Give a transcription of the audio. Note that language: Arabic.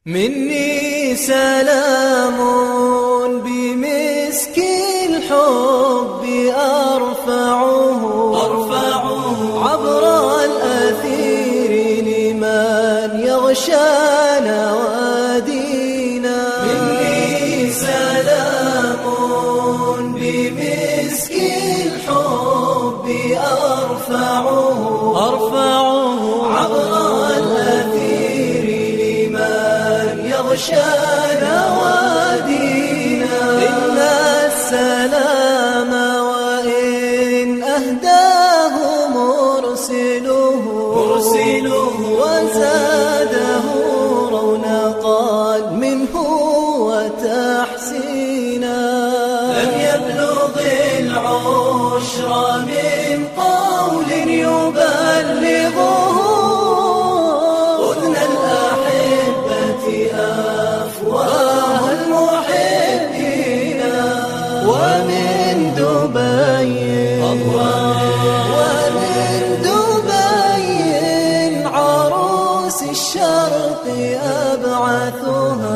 مني سلام بمسك الحب أرفعه عبر الأثير لمن يغشى نوادينا. مني سلام بمسك الحب أرفعه عبر الأثير لمن يغشى نوادينا. إن السلام وإن أهداه مرسله وزاده رونقا منه وتحسينا. لم يبلغ العشر من قول يبلغه أذن الأحبة أفواه المحبين. ومن دبي عروس الشرق أبعثها